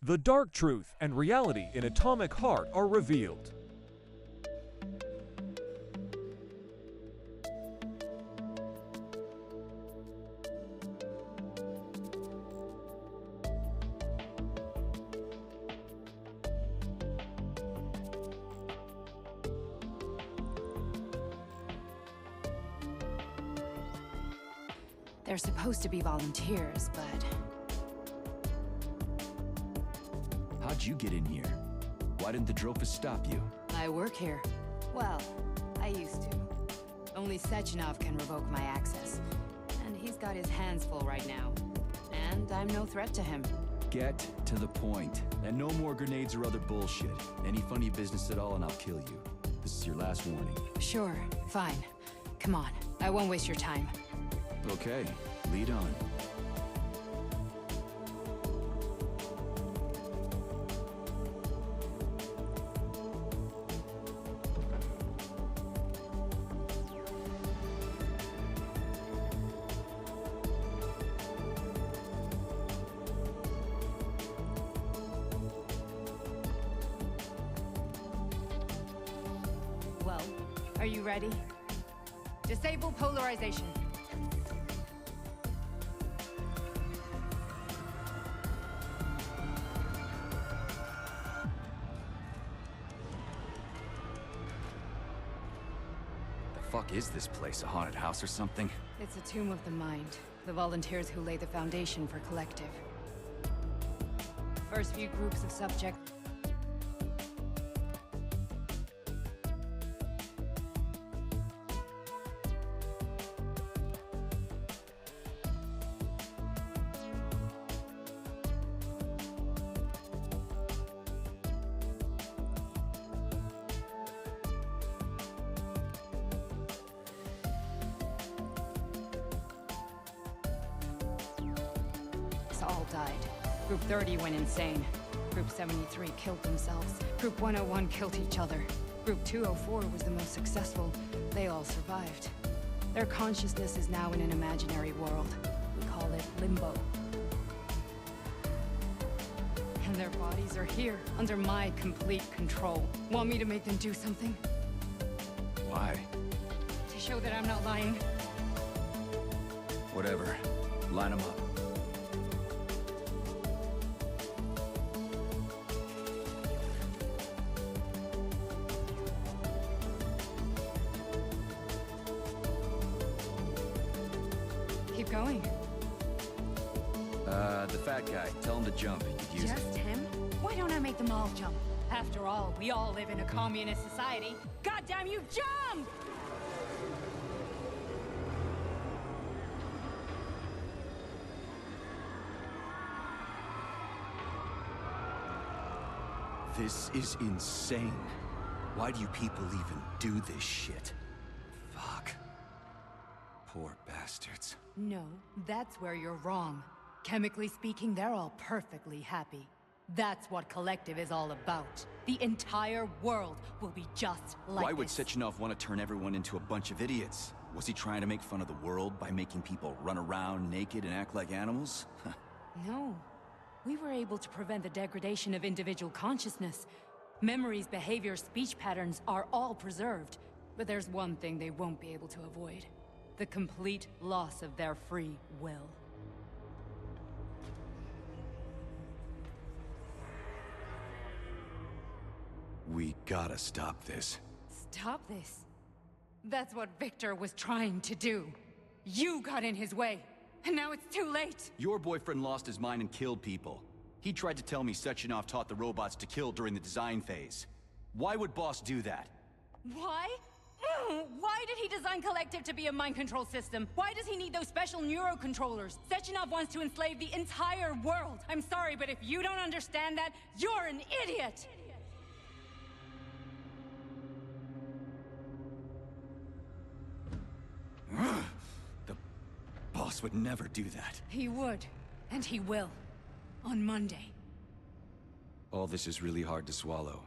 The dark truth and reality in Atomic Heart are revealed. They're supposed to be volunteers, but... How'd you get in here? Why didn't the Drofus stop you? I work here. Well, I used to. Only Sechenov can revoke my access. And he's got his hands full right now. And I'm no threat to him. Get to the point. And no more grenades or other bullshit. Any funny business at all and I'll kill you. This is your last warning. Sure, fine. Come on, I won't waste your time. Okay, lead on. Well, are you ready? Disable polarization. Fuck is this place? A haunted house or something? It's a tomb of the mind. The volunteers who lay the foundation for Collective. First few groups of subjects. All died. Group 30 went insane. Group 73 killed themselves. Group 101 killed each other. Group 204 was the most successful. They all survived. Their consciousness is now in an imaginary world. We call it Limbo. And their bodies are here, under my complete control. Want me to make them do something? Why? To show that I'm not lying. Whatever. Line them up. Keep going. The fat guy. Tell him to jump. He could use it. Just him? Why don't I make them all jump? After all, we all live in a communist society. Goddamn you, jump! This is insane. Why do you people even do this shit? Fuck. Poor bastards. No, that's where you're wrong. Chemically speaking, they're all perfectly happy. That's what Collective is all about. The entire world will be just like Why would this. Sechenov want to turn everyone into a bunch of idiots? Was he trying to make fun of the world by making people run around naked and act like animals? No. We were able to prevent the degradation of individual consciousness. Memories, behaviors, speech patterns are all preserved. But there's one thing they won't be able to avoid. The complete loss of their free will. We gotta stop this. Stop this. That's what Victor was trying to do. You got in his way, and now it's too late. Your boyfriend lost his mind and killed people. He tried to tell me Sechenov taught the robots to kill during the design phase. Why would Boss do that? Why? Why did he design Collective to be a mind control system? Why does he need those special neurocontrollers? Sechenov wants to enslave the entire world. I'm sorry, but if you don't understand that, you're an idiot! The Boss would never do that. He would, and he will. On Monday. All this is really hard to swallow.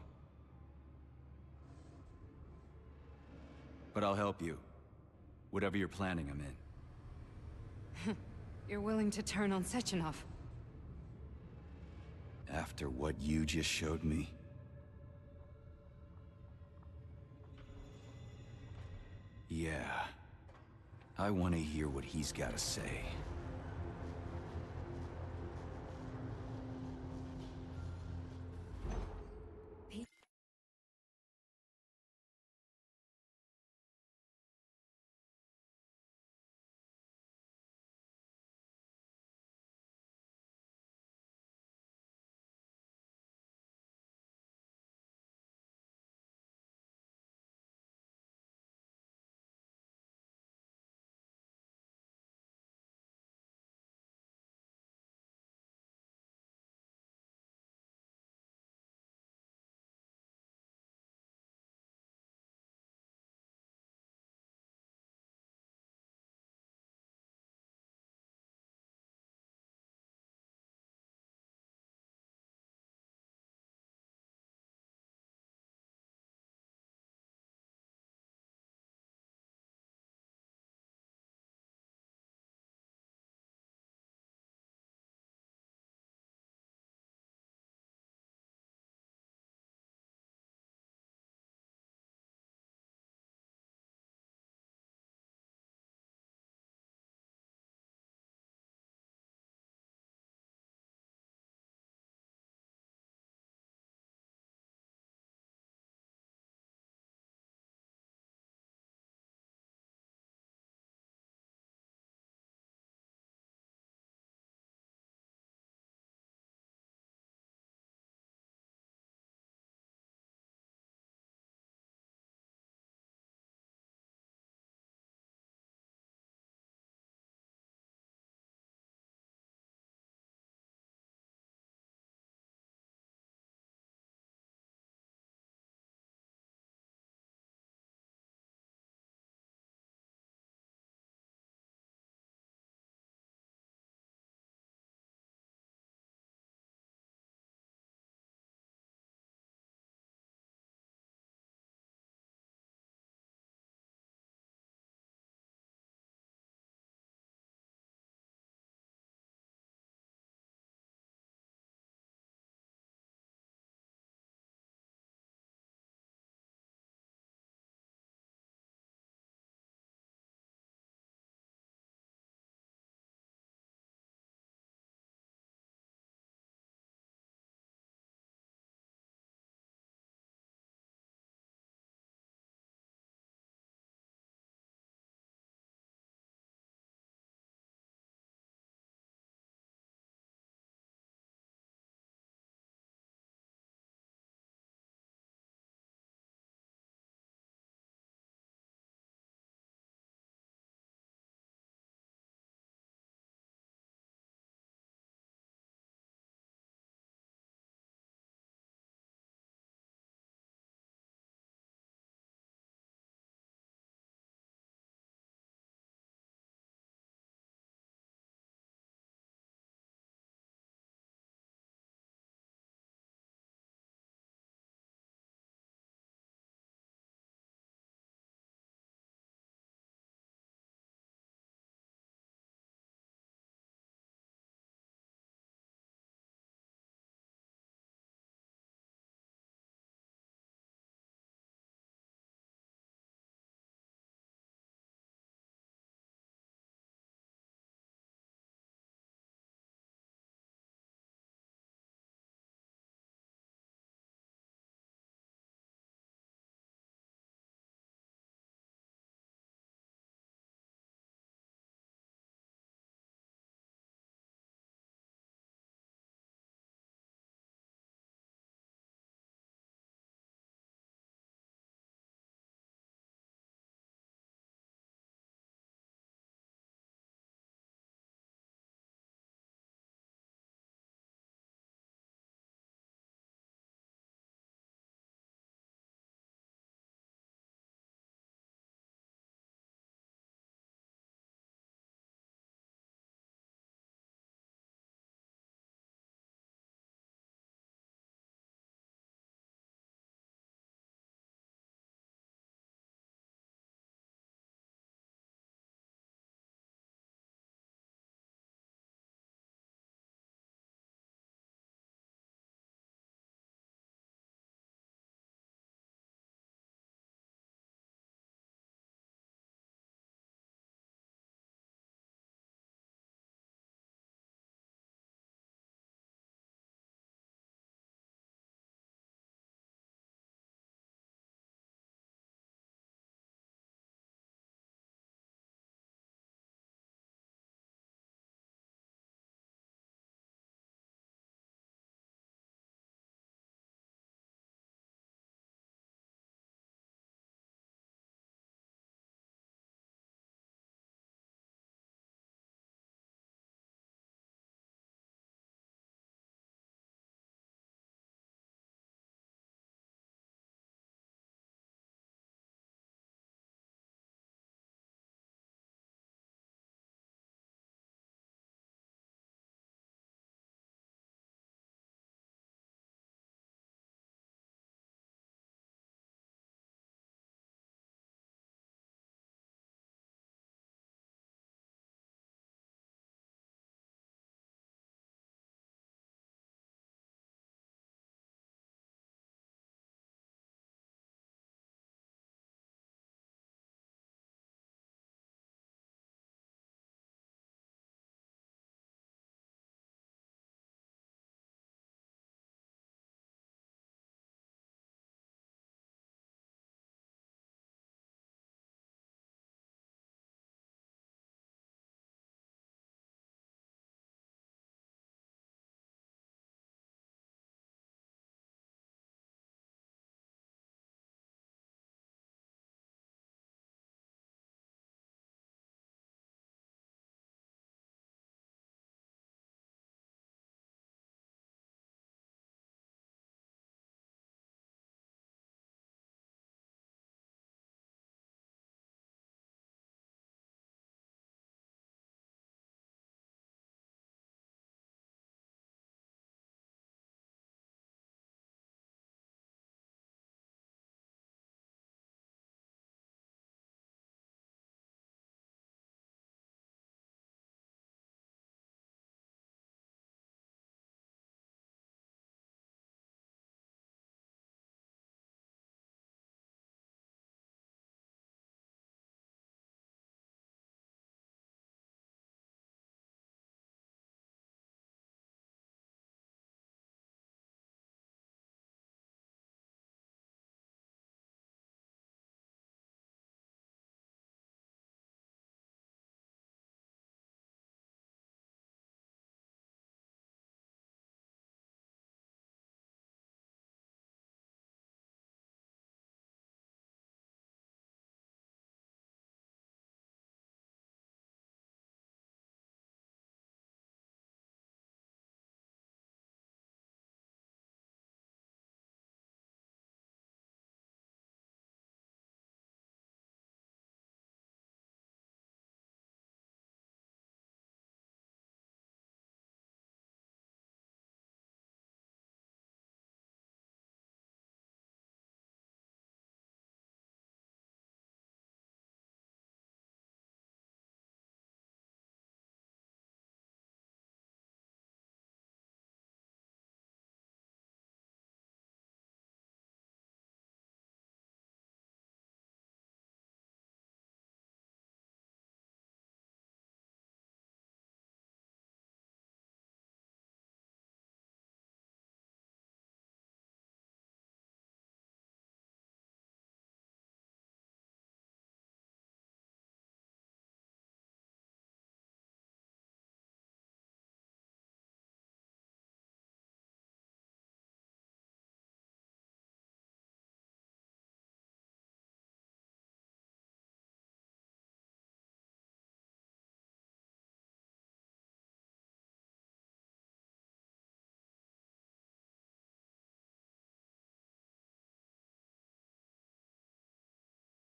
But I'll help you. Whatever you're planning, I'm in. You're willing to turn on Sechenov? After what you just showed me? Yeah. I want to hear what he's got to say.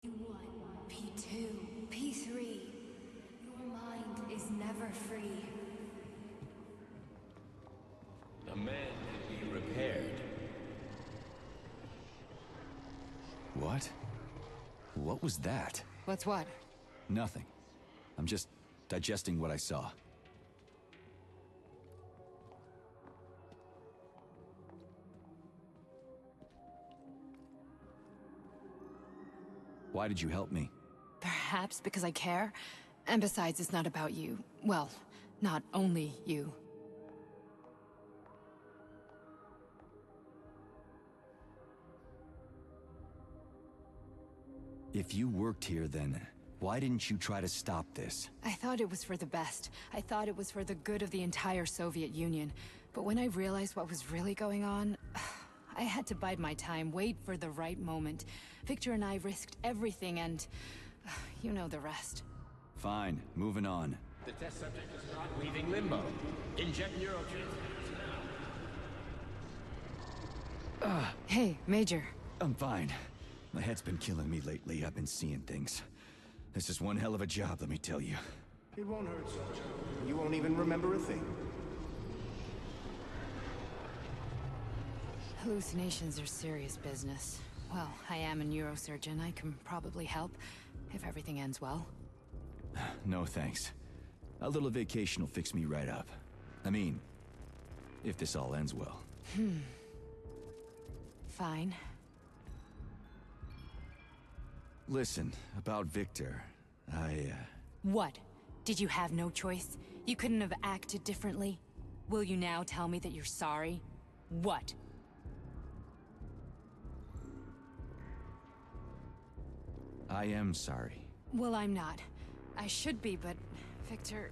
P1, P2, P3. Your mind is never free. A man can be repaired. What? What was that? What's what? Nothing. I'm just digesting what I saw. Why did you help me? Perhaps because I care. And besides, it's not about you. Well, not only you. If you worked here, then why didn't you try to stop this? I thought it was for the best. I thought it was for the good of the entire Soviet Union. But when I realized what was really going on, I had to bide my time, wait for the right moment. Victor and I risked everything and... you know the rest. Fine, moving on. The test subject is not leaving limbo. Inject neurotransmitters now. Hey, Major. I'm fine. My head's been killing me lately. I've been seeing things. This is one hell of a job, let me tell you. It won't hurt, Sergeant. You won't even remember a thing. Hallucinations are serious business. Well, I am a neurosurgeon. I can probably help, if everything ends well. No thanks. A little vacation will fix me right up. I mean, if this all ends well. Fine. Listen, about Victor, What? Did you have no choice? You couldn't have acted differently? Will you now tell me that you're sorry? What? I am sorry. Well, I'm not. I should be, but... Victor...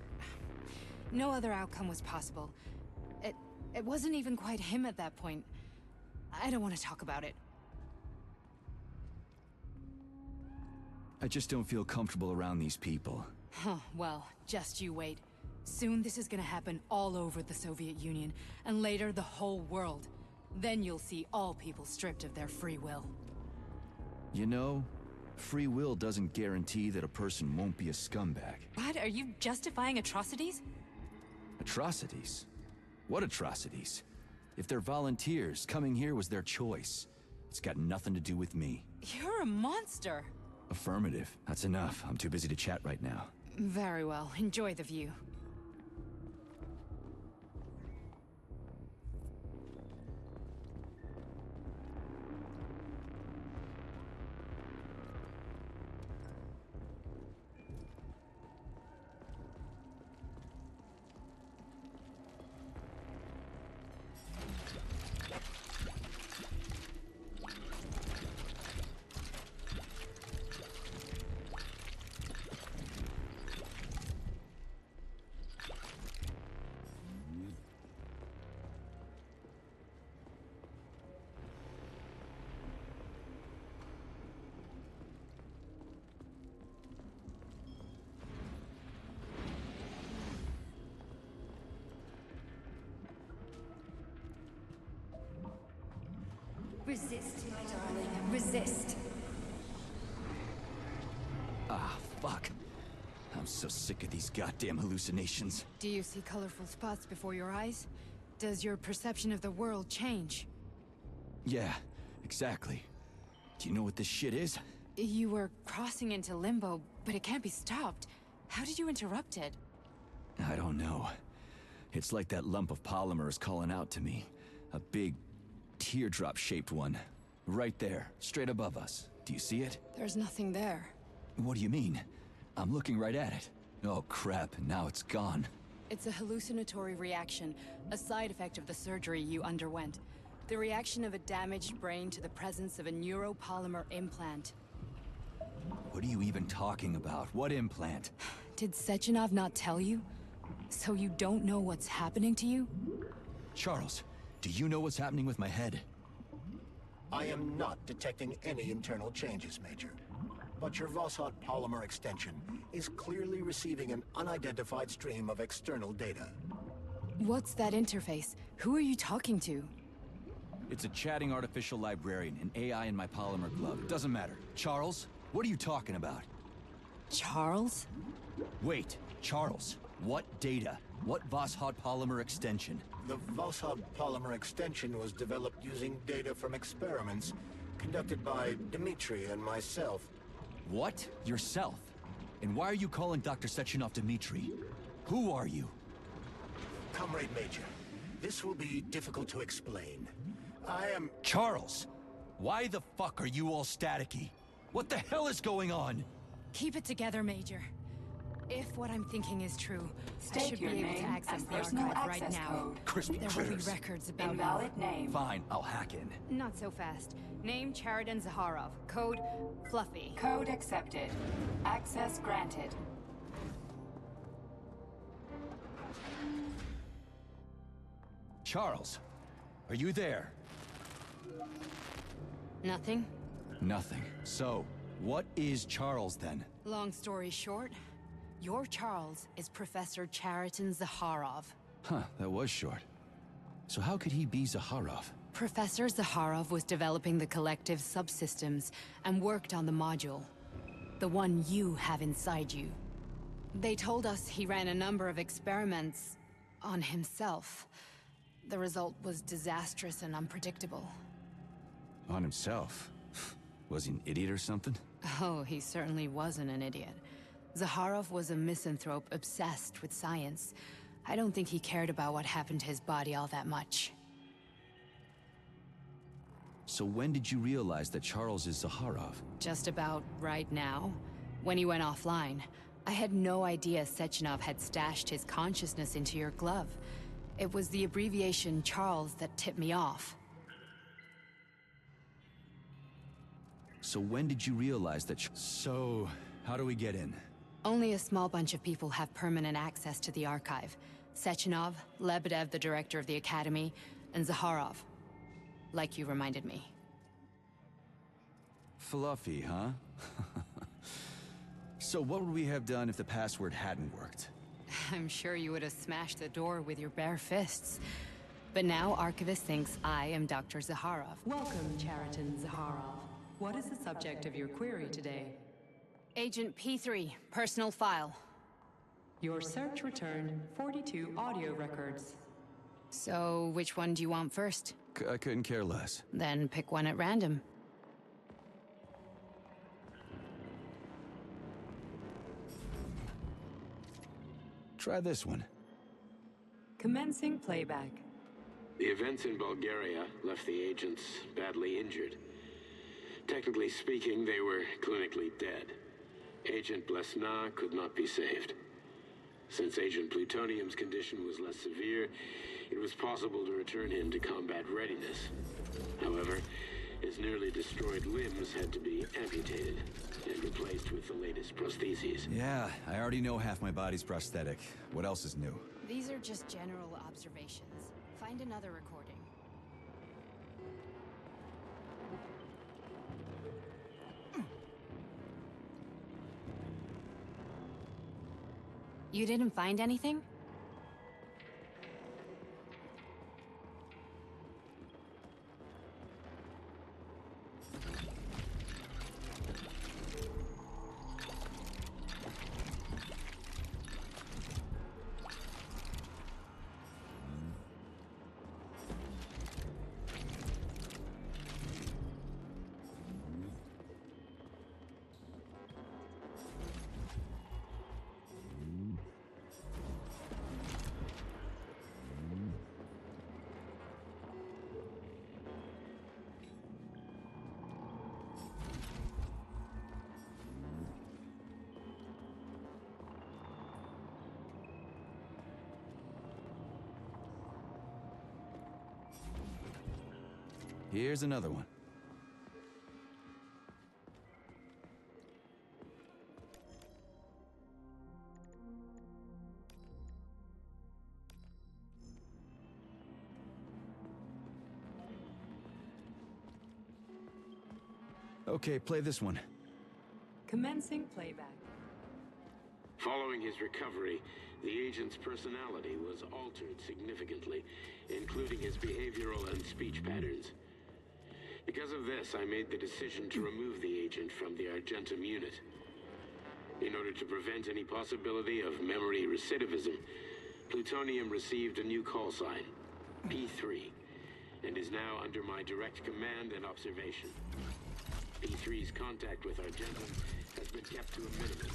No other outcome was possible. It wasn't even quite him at that point. I don't want to talk about it. I just don't feel comfortable around these people. Huh, well, just you wait. Soon this is gonna happen all over the Soviet Union, and later the whole world. Then you'll see all people stripped of their free will. You know, free will doesn't guarantee that a person won't be a scumbag. What? Are you justifying atrocities? Atrocities? What atrocities? If they're volunteers, coming here was their choice. It's got nothing to do with me. You're a monster! Affirmative. That's enough. I'm too busy to chat right now. Very well. Enjoy the view. Resist, my darling. Resist. Ah, fuck. I'm so sick of these goddamn hallucinations. Do you see colorful spots before your eyes? Does your perception of the world change? Yeah, exactly. Do you know what this shit is? You were crossing into limbo, but it can't be stopped. How did you interrupt it? I don't know. It's like that lump of polymer is calling out to me. A big, teardrop-shaped one. Right there, straight above us. Do you see it? There's nothing there. What do you mean? I'm looking right at it. Oh crap, now it's gone. It's a hallucinatory reaction, a side effect of the surgery you underwent. The reaction of a damaged brain to the presence of a neuropolymer implant. What are you even talking about? What implant? Did Sechenov not tell you? So you don't know what's happening to you? Charles, do you know what's happening with my head? I am not detecting any internal changes, Major. But your Voskhod polymer extension is clearly receiving an unidentified stream of external data. What's that interface? Who are you talking to? It's a chatting artificial librarian, an AI in my polymer glove. It doesn't matter. Charles, What are you talking about? Charles? Wait, Charles. What data? What Voskhod polymer extension? The Voskhod polymer extension was developed using data from experiments conducted by Dmitri and myself. What? Yourself? And why are you calling Dr. Sechenov Dmitri? Who are you? Comrade Major, this will be difficult to explain. I am... Charles! Why the fuck are you all staticky? What the hell is going on? Keep it together, Major. If what I'm thinking is true, I State should be your able to name access and the personal archive right access now. code. Crispy There will be critters. records about you. Invalid name. Fine, I'll hack in. Not so fast. Name Cheriton Zaharov. Code Fluffy. Code accepted. Access granted. Charles, are you there? Nothing? Nothing. So, what is Charles then? Long story short, your Charles is Professor Cheriton Zaharov. Huh, that was short. So how could he be Zaharov? Professor Zaharov was developing the collective subsystems and worked on the module. The one you have inside you. They told us he ran a number of experiments on himself. The result was disastrous and unpredictable. On himself? Was he an idiot or something? Oh, he certainly wasn't an idiot. Zaharov was a misanthrope obsessed with science. I don't think he cared about what happened to his body all that much. So when did you realize that Charles is Zaharov? Just about right now, when he went offline. I had no idea Sechenov had stashed his consciousness into your glove. It was the abbreviation Charles that tipped me off. So when did you realize that So, how do we get in? Only a small bunch of people have permanent access to the archive. Sechenov, Lebedev, the director of the Academy, and Zaharov. Like you reminded me. Fluffy, huh? So what would we have done if the password hadn't worked? I'm sure you would have smashed the door with your bare fists. But now Archivist thinks I am Dr. Zaharov. Welcome, Cheriton Zaharov. What is the subject of your query today? Agent P3, personal file. Your search returned 42 audio records. So, which one do you want first? I couldn't care less. Then pick one at random. Try this one. Commencing playback. The events in Bulgaria left the agents badly injured. Technically speaking, they were clinically dead. Agent Blesna could not be saved. Since Agent Plutonium's condition was less severe, it was possible to return him to combat readiness. However, his nearly destroyed limbs had to be amputated and replaced with the latest prostheses. Yeah, I already know half my body's prosthetic. What else is new? These are just general observations. Find another recording. You didn't find anything? Here's another one. Okay, play this one. Commencing playback. Following his recovery, the agent's personality was altered significantly, including his behavioral and speech patterns. Because of this, I made the decision to remove the agent from the Argentum unit. In order to prevent any possibility of memory recidivism, Plutonium received a new call sign, P3, and is now under my direct command and observation. P3's contact with Argentum has been kept to a minimum,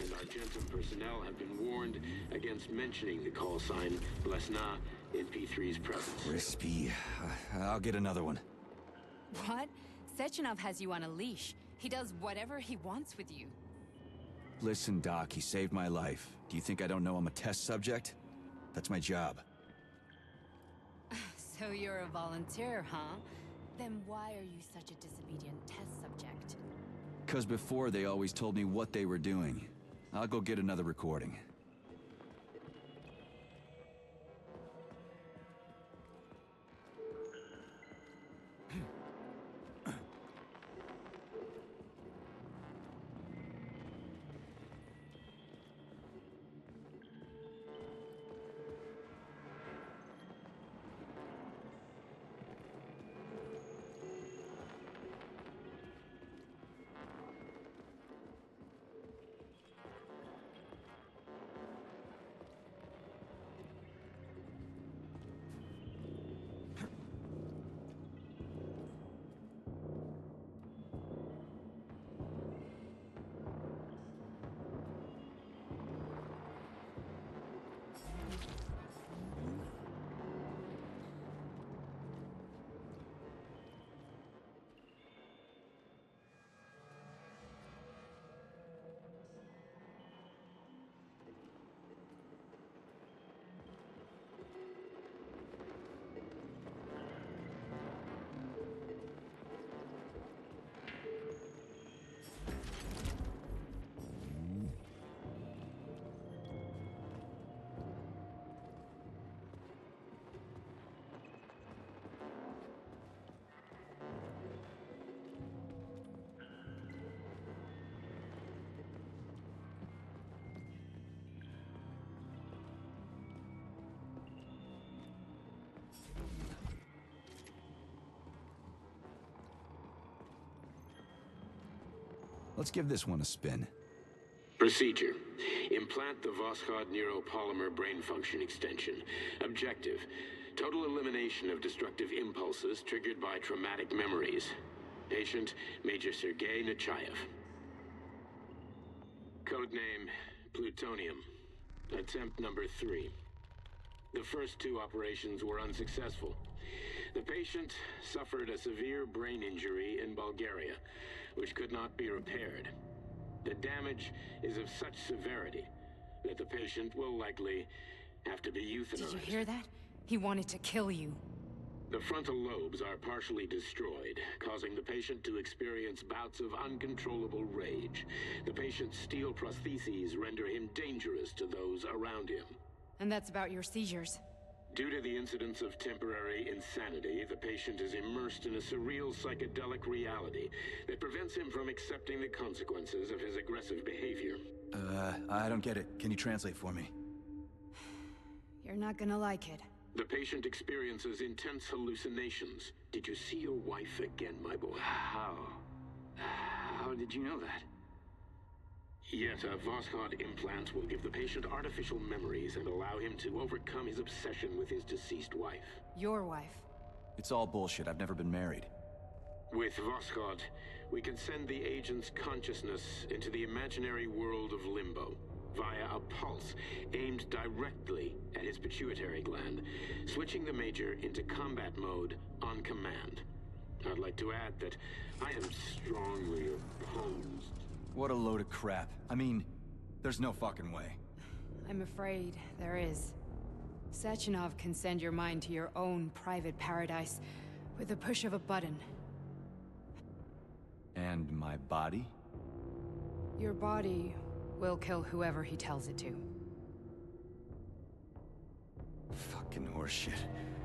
and Argentum personnel have been warned against mentioning the call sign Blesna in P3's presence. Crispy. I'll get another one. What? Sechenov has you on a leash. He does whatever he wants with you. Listen, Doc, he saved my life. Do you think I don't know I'm a test subject? That's my job. So you're a volunteer, huh? Then why are you such a disobedient test subject? 'Cause before they always told me what they were doing. I'll go get another recording. Let's give this one a spin. Procedure. Implant the Voskhod neuropolymer brain function extension. Objective. Total elimination of destructive impulses triggered by traumatic memories. Patient, Major Sergei Nechayev. Codename, Plutonium. Attempt number 3. The first 2 operations were unsuccessful. The patient suffered a severe brain injury in Bulgaria, which could not be repaired. The damage is of such severity that the patient will likely have to be euthanized. Did you hear that? He wanted to kill you. The frontal lobes are partially destroyed, causing the patient to experience bouts of uncontrollable rage. The patient's steel prostheses render him dangerous to those around him. And that's about your seizures. Due to the incidence of temporary insanity, the patient is immersed in a surreal psychedelic reality that prevents him from accepting the consequences of his aggressive behavior. I don't get it. Can you translate for me? You're not gonna like it. The patient experiences intense hallucinations. Did you see your wife again, my boy? How did you know that? Yet a Voskhod implant will give the patient artificial memories and allow him to overcome his obsession with his deceased wife. Your wife. It's all bullshit. I've never been married. With Voskhod, we can send the agent's consciousness into the imaginary world of limbo via a pulse aimed directly at his pituitary gland, switching the Major into combat mode on command. I'd like to add that I am strongly opposed. What a load of crap. I mean, there's no fucking way. I'm afraid there is. Sechenov can send your mind to your own private paradise with the push of a button. And my body? Your body will kill whoever he tells it to. Fucking horseshit.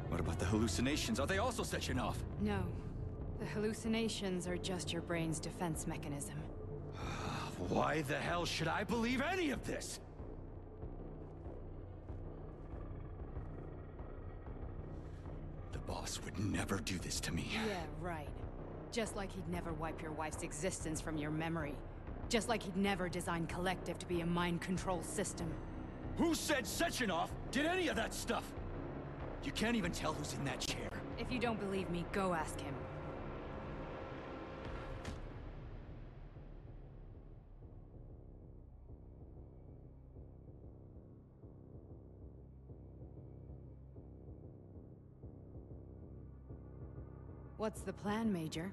What about the hallucinations? Are they also Sechenov? No. The hallucinations are just your brain's defense mechanism. Why the hell should I believe any of this? The boss would never do this to me. Yeah, right. Just like he'd never wipe your wife's existence from your memory. Just like he'd never design Collective to be a mind control system. Who said Sechenov did any of that stuff? You can't even tell who's in that chair. If you don't believe me, go ask him. What's the plan, Major?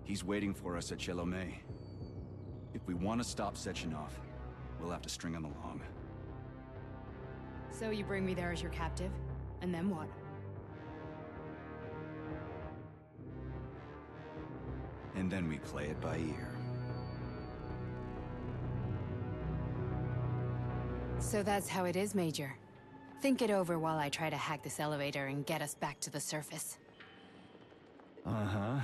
He's waiting for us at Chelomey. If we want to stop Sechenov, we'll have to string him along. So you bring me there as your captive? And then what? And then we play it by ear. So that's how it is, Major. Think it over while I try to hack this elevator and get us back to the surface. Uh-huh.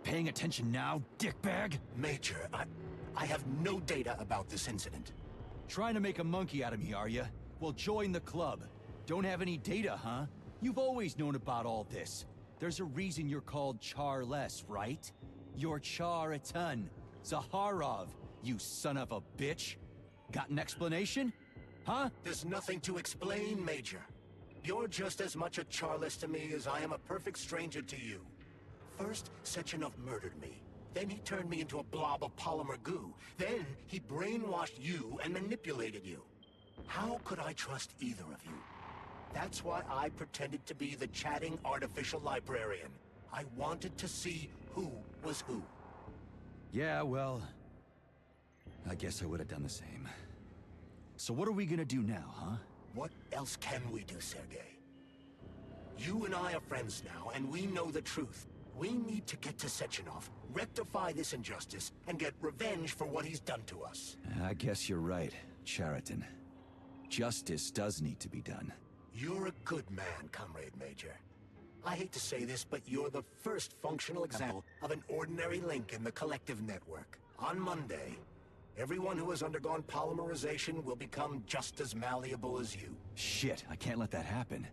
Paying attention now, dickbag? Major, I have no data about this incident. Trying to make a monkey out of me, are you? Well, join the club. Don't have any data, huh? You've always known about all this. There's a reason you're called Charless, right? You're Char a ton. Zaharov, you son of a bitch. Got an explanation? Huh? There's nothing to explain, Major. You're just as much a Charless to me as I am a perfect stranger to you. First, Sechenov murdered me. Then he turned me into a blob of polymer goo. Then he brainwashed you and manipulated you. How could I trust either of you? That's why I pretended to be the chatting artificial librarian. I wanted to see who was who. Yeah, well, I guess I would have done the same. So what are we gonna do now, huh? What else can we do, Sergei? You and I are friends now, and we know the truth. We need to get to Sechenov, rectify this injustice, and get revenge for what he's done to us. I guess you're right, Chariton. Justice does need to be done. You're a good man, Comrade Major. I hate to say this, but you're the first functional example of an ordinary link in the Collective network. On Monday, everyone who has undergone polymerization will become just as malleable as you. Shit, I can't let that happen.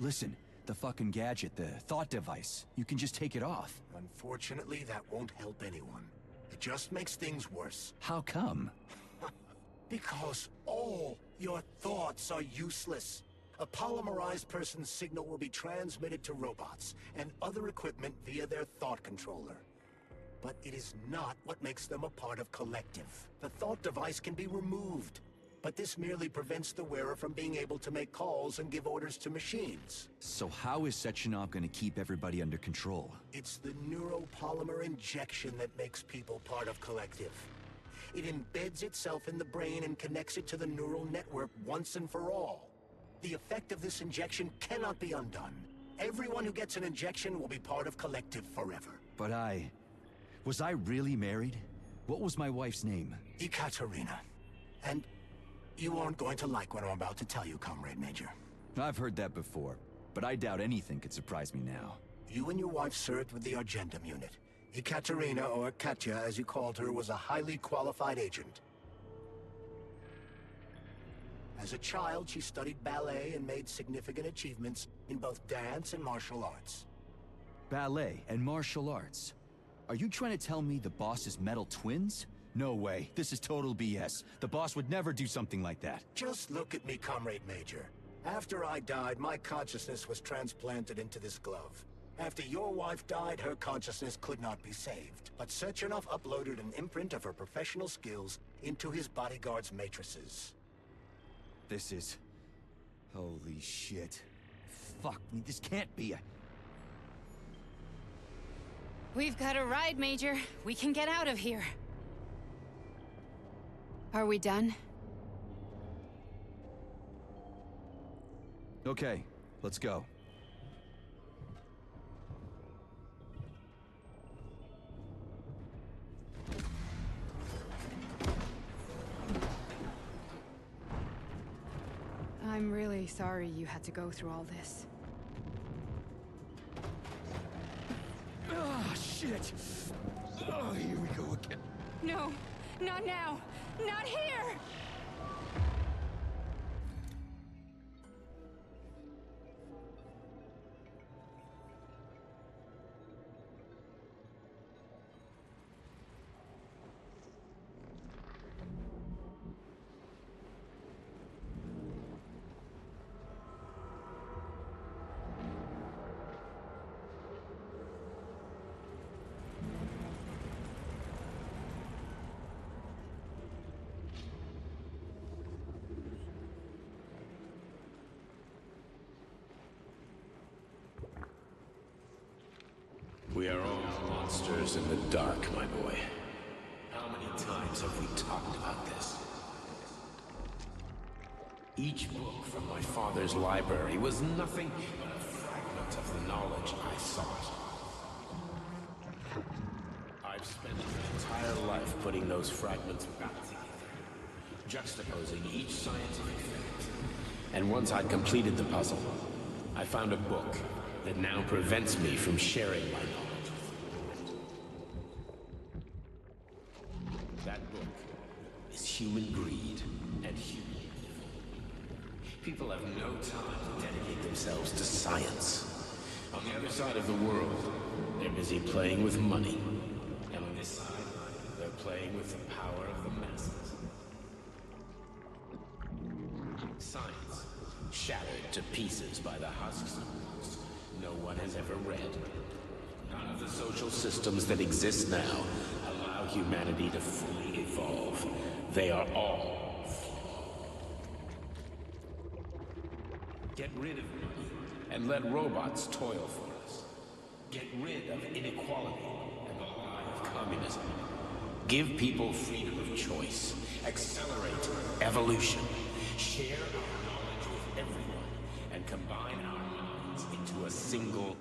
Listen, the fucking gadget, the thought device, you can just take it off. Unfortunately, that won't help anyone. It just makes things worse. How come? Because all your thoughts are useless. A polymerized person's signal will be transmitted to robots and other equipment via their thought controller. But it is not what makes them a part of Collective. The thought device can be removed, but this merely prevents the wearer from being able to make calls and give orders to machines. So how is Sechenov gonna keep everybody under control? It's the neuropolymer injection that makes people part of Collective. It embeds itself in the brain and connects it to the neural network once and for all. The effect of this injection cannot be undone. Everyone who gets an injection will be part of Collective forever. But was I really married? What was my wife's name? Ekaterina. And you aren't going to like what I'm about to tell you, Comrade Major. I've heard that before, but I doubt anything could surprise me now. You and your wife served with the Argentum unit. Ekaterina, or Katya as you called her, was a highly qualified agent. As a child, she studied ballet and made significant achievements in both dance and martial arts. Ballet and martial arts? Are you trying to tell me the boss is metal twins? No way. This is total BS. The boss would never do something like that. Just look at me, Comrade Major. After I died, my consciousness was transplanted into this glove. After your wife died, her consciousness could not be saved. But Sechenov uploaded an imprint of her professional skills into his bodyguard's matrices. This is... holy shit. Fuck me, this can't be a... We've got a ride, Major. We can get out of here. Are we done? Okay, let's go. I'm really sorry you had to go through all this. Ah, shit! Oh, here we go again. No, not now! Not here! We are all monsters in the dark, my boy. How many times have we talked about this? Each book from my father's library was nothing but a fragment of the knowledge I sought. I've spent an entire life putting those fragments back together, juxtaposing each scientific fact. And once I'd completed the puzzle, I found a book that now prevents me from sharing my knowledge with you. That book is human greed and human evil. People have no time to dedicate themselves to science. On the other side of the world, they're busy playing with money. And on this side, they're playing with the power of the masses. Science, shattered to pieces by the husks of books no one has ever read. None of the social systems that exist now allow humanity to fully evolve. They are all flawed. Get rid of money and let robots toil for us. Get rid of inequality and the lie of communism. Give people freedom of choice. Accelerate evolution. Share our knowledge with everyone and combine our minds into a single...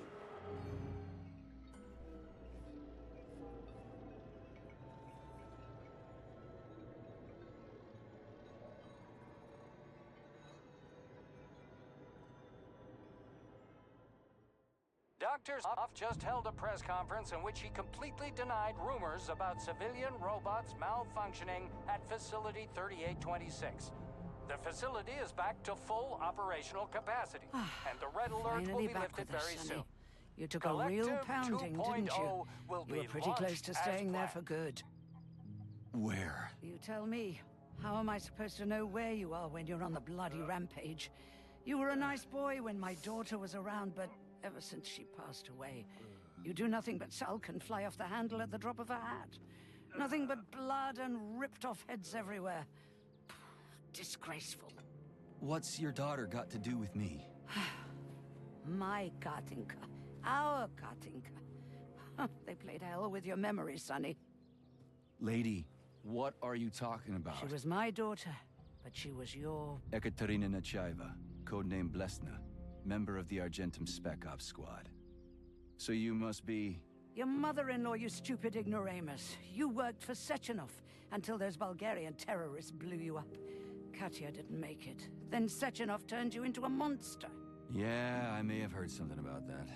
Dr. Zoff just held a press conference in which he completely denied rumors about civilian robots malfunctioning at Facility 3826. The facility is back to full operational capacity, and the red alert will be lifted very soon. You took a real pounding, didn't you? You were pretty close to staying there for good. Where? You tell me. How am I supposed to know where you are when you're on the bloody rampage? You were a nice boy when my daughter was around, but ever since she passed away, you do nothing but sulk and fly off the handle at the drop of a hat. Nothing but blood and ripped off heads everywhere. Disgraceful. What's your daughter got to do with me? My Katinka. Our Katinka. They played hell with your memory, Sonny. Lady, what are you talking about? She was my daughter, but she was your... Ekaterina Nechaeva, codename Blesna, member of the Argentum Spec Ops squad. So you must be... Your mother-in-law, you stupid ignoramus. You worked for Sechenov until those Bulgarian terrorists blew you up. Katya didn't make it. Then Sechenov turned you into a monster. Yeah, I may have heard something about that.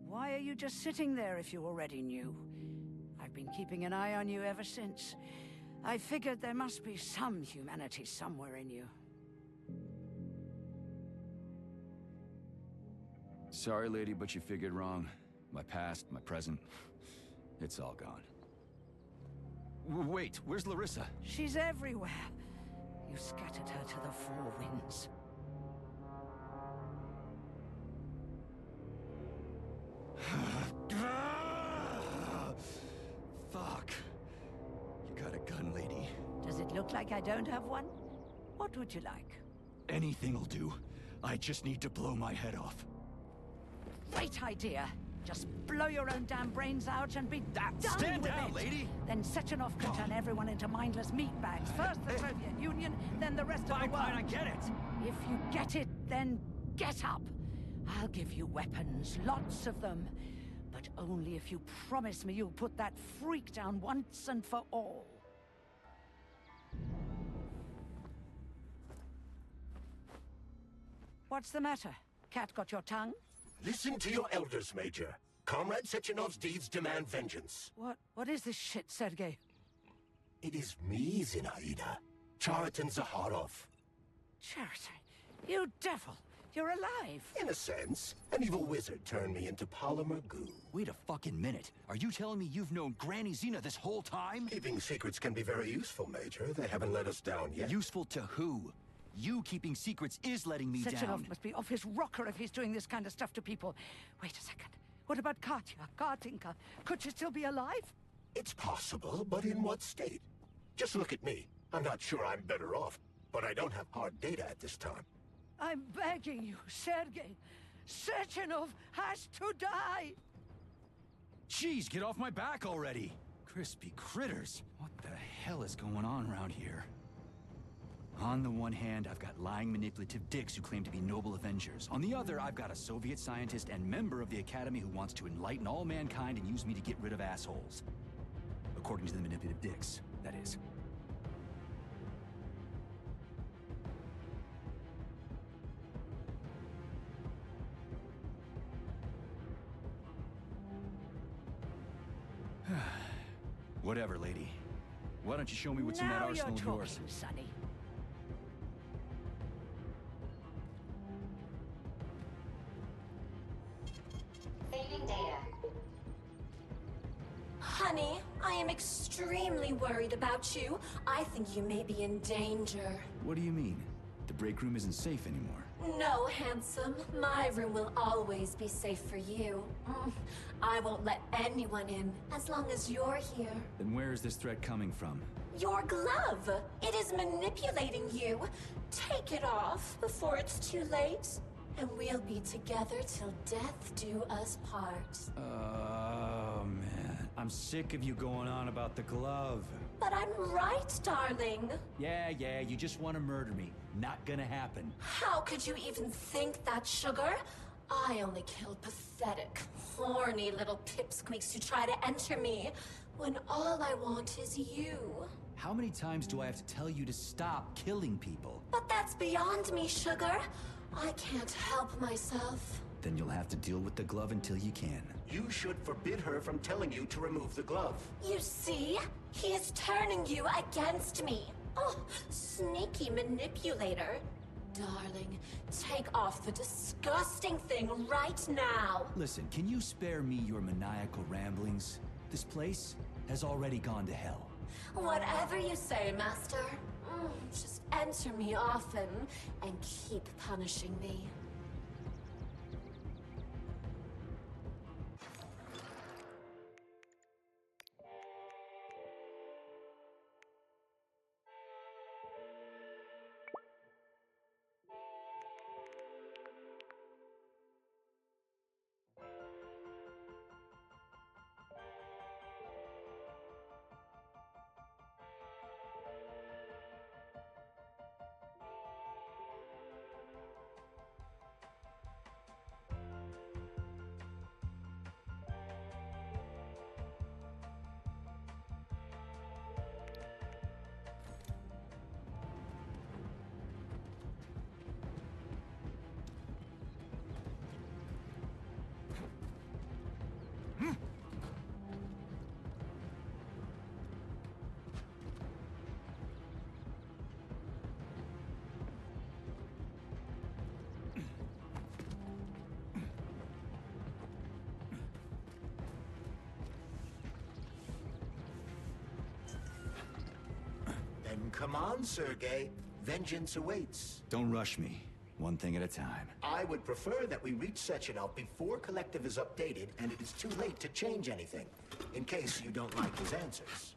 Why are you just sitting there if you already knew? I've been keeping an eye on you ever since. I figured there must be some humanity somewhere in you. Sorry, lady, but you figured wrong. My past, my present, it's all gone. Wait, where's Larissa? She's everywhere. You scattered her to the four winds. Fuck. You got a gun, lady. Does it look like I don't have one? What would you like? Anything'll do. I just need to blow my head off. Great idea. Just blow your own damn brains out and be done Stand with down, it. lady! Then Sechenov can turn everyone into mindless meatbags. First the Soviet Union, then the rest of the world. Fine, I get it. If you get it, then get up. I'll give you weapons, lots of them. But only if you promise me you'll put that freak down once and for all. What's the matter? Cat got your tongue? Listen to your elders, Major. Comrade Sechenov's deeds demand vengeance. What is this shit, Sergei? It is me, Zinaida. Chariton Zaharov. Chariton, you devil! You're alive! In a sense, an evil wizard turned me into polymer goo. Wait a fucking minute. Are you telling me you've known Granny Zena this whole time? Keeping secrets can be very useful, Major. They haven't let us down yet. Useful to who? You keeping secrets is letting me Sechenov down. must be off his rocker if he's doing this kind of stuff to people. Wait a second. What about Katya, Katinka? Could she still be alive? It's possible, but in what state? Just look at me. I'm not sure I'm better off, but I don't have hard data at this time. I'm begging you, Sergei. Sechenov has to die! Jeez, get off my back already! Crispy critters! What the hell is going on around here? On the one hand, I've got lying, manipulative dicks who claim to be noble avengers. On the other, I've got a Soviet scientist and member of the Academy who wants to enlighten all mankind and use me to get rid of assholes. According to the manipulative dicks, that is. Whatever, lady. Why don't you show me what's in that arsenal of yours? Now you're talking, Sonny. Saving data. Honey, I am extremely worried about you. I think you may be in danger. What do you mean? The break room isn't safe anymore. No, handsome. My room will always be safe for you. I won't let anyone in as long as you're here. Then where is this threat coming from? Your glove! It is manipulating you. Take it off before it's too late, and we'll be together till death do us part. Oh, man. I'm sick of you going on about the glove. But I'm right, darling. Yeah, you just want to murder me. Not gonna happen. How could you even think that, sugar? I only killed pathetic, horny little pipsqueaks who try to enter me, when all I want is you. How many times do I have to tell you to stop killing people? But that's beyond me, sugar. I can't help myself. Then you'll have to deal with the glove until you can. You should forbid her from telling you to remove the glove. You see? He is turning you against me. Oh, sneaky manipulator. Darling, take off the disgusting thing right now. Listen, can you spare me your maniacal ramblings? This place has already gone to hell. Whatever you say, Master. Just enter me often and keep punishing me. Then come on, Sergei. Vengeance awaits. Don't rush me. One thing at a time. I would prefer that we reach Sechenov before Collective is updated and it is too late to change anything, in case you don't like his answers.